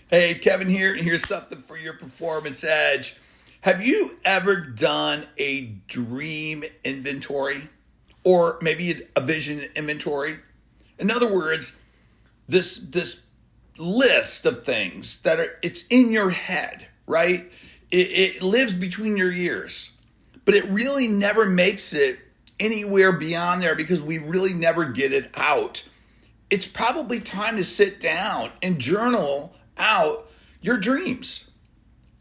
Hey, Kevin here, and here's something for your performance edge. Have you ever done a dream inventory or maybe a vision inventory? In other words, this list of things that are it's in your head, right? It lives between your ears, but it really never makes it anywhere beyond there because we really never get it out. It's probably time to sit down and journal out your dreams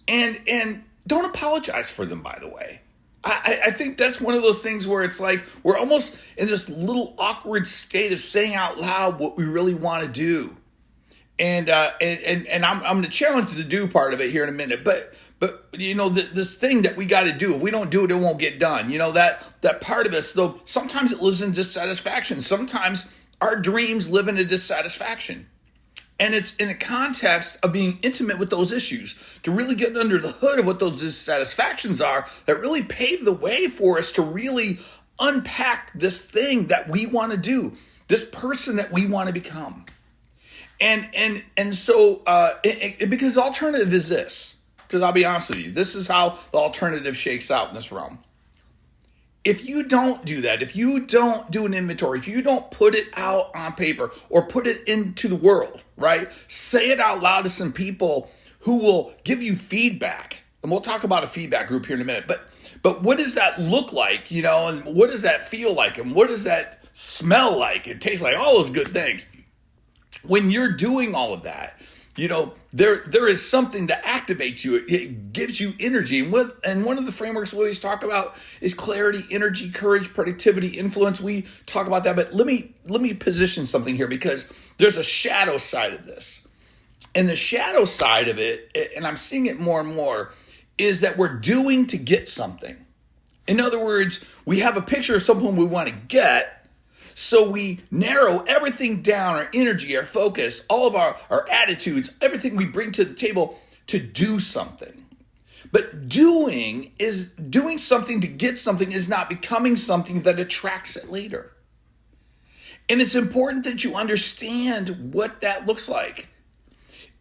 and don't apologize for them, by the way. I think that's one of those things where it's like we're almost in this little awkward state of saying out loud what we really want to do. And I'm going to challenge the do part of it here in a minute, but you know this thing that we got to do, if we don't do it, it won't get done. You know that part of us, though. Sometimes it lives in dissatisfaction. Sometimes our dreams live in a dissatisfaction. And it's in the context of being intimate with those issues, to really get under the hood of what those dissatisfactions are that really pave the way for us to really unpack this thing that we want to do, this person that we want to become. And so because the alternative is this, because I'll be honest with you, this is how the alternative shakes out in this realm. If you don't do that, if you don't do an inventory, if you don't put it out on paper or put it into the world, right? Say it out loud to some people who will give you feedback. And we'll talk about a feedback group here in a minute. But what does that look like, you know, and what does that feel like? And what does that smell like? It tastes like all those good things. When you're doing all of that, you know, there is something that activates you. It gives you energy. And one of the frameworks we always talk about is clarity, energy, courage, productivity, influence. We talk about that, but let me position something here because there's a shadow side of this. And the shadow side of it, and I'm seeing it more and more, is that we're doing to get something. In other words, we have a picture of someone we want to get, so we narrow everything down, our energy, our focus, all of our attitudes, everything we bring to the table to do something. But doing something to get something is not becoming something that attracts it later. And it's important that you understand what that looks like.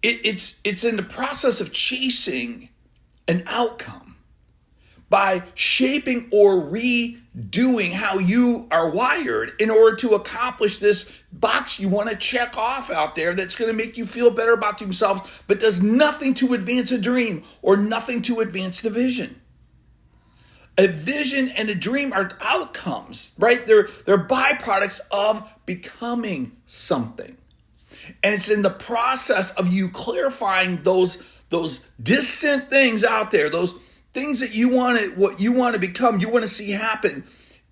It's in the process of chasing an outcome by shaping or redoing how you are wired in order to accomplish this box you want to check off out there that's going to make you feel better about yourself, but does nothing to advance a dream or nothing to advance the vision. A vision and a dream are outcomes, right? They're byproducts of becoming something. And it's in the process of you clarifying those distant things out there, those things that what you want to become, you want to see happen.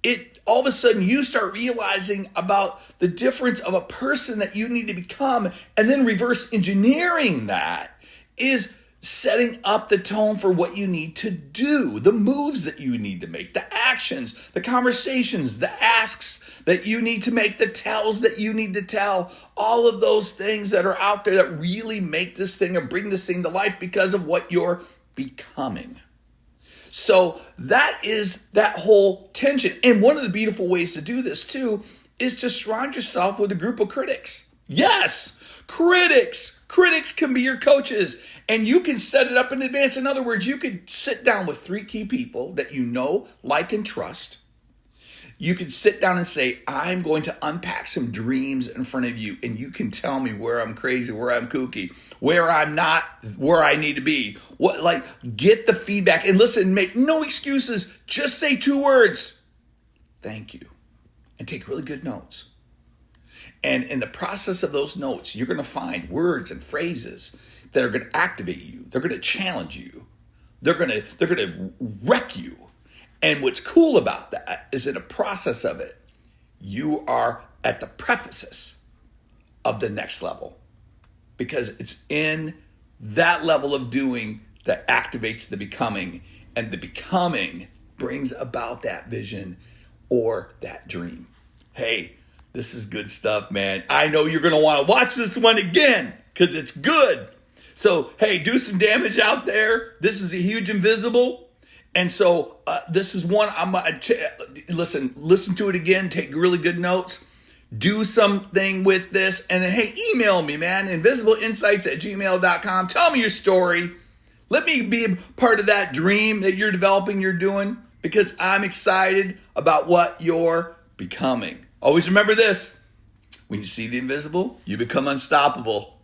It all of a sudden you start realizing about the difference of a person that you need to become, and then reverse engineering that is setting up the tone for what you need to do, the moves that you need to make, the actions, the conversations, the asks that you need to make, the tells that you need to tell, all of those things that are out there that really make this thing or bring this thing to life because of what you're becoming. So that is that whole tension. And one of the beautiful ways to do this too is to surround yourself with a group of critics. Yes, critics. Critics can be your coaches, and you can set it up in advance. In other words, you could sit down with 3 key people that you know, like, and trust. You can sit down and say, I'm going to unpack some dreams in front of you, and you can tell me where I'm crazy, where I'm kooky, where I'm not where I need to be. Get the feedback and listen, make no excuses. Just say 2 words. Thank you. And take really good notes. And in the process of those notes, you're going to find words and phrases that are going to activate you. They're going to challenge you. They're going to wreck you. And what's cool about that is in the process of it, you are at the prefaces of the next level, because it's in that level of doing that activates the becoming, and the becoming brings about that vision or that dream. Hey, this is good stuff, man. I know you're going to want to watch this one again because it's good. So, hey, do some damage out there. This is a huge invisible. And so this is one, listen to it again, take really good notes. do something with this. And then, hey, email me, man, invisibleinsights@gmail.com. Tell me your story. Let me be a part of that dream that you're developing, you're doing, because I'm excited about what you're becoming. Always remember this: when you see the invisible, you become unstoppable.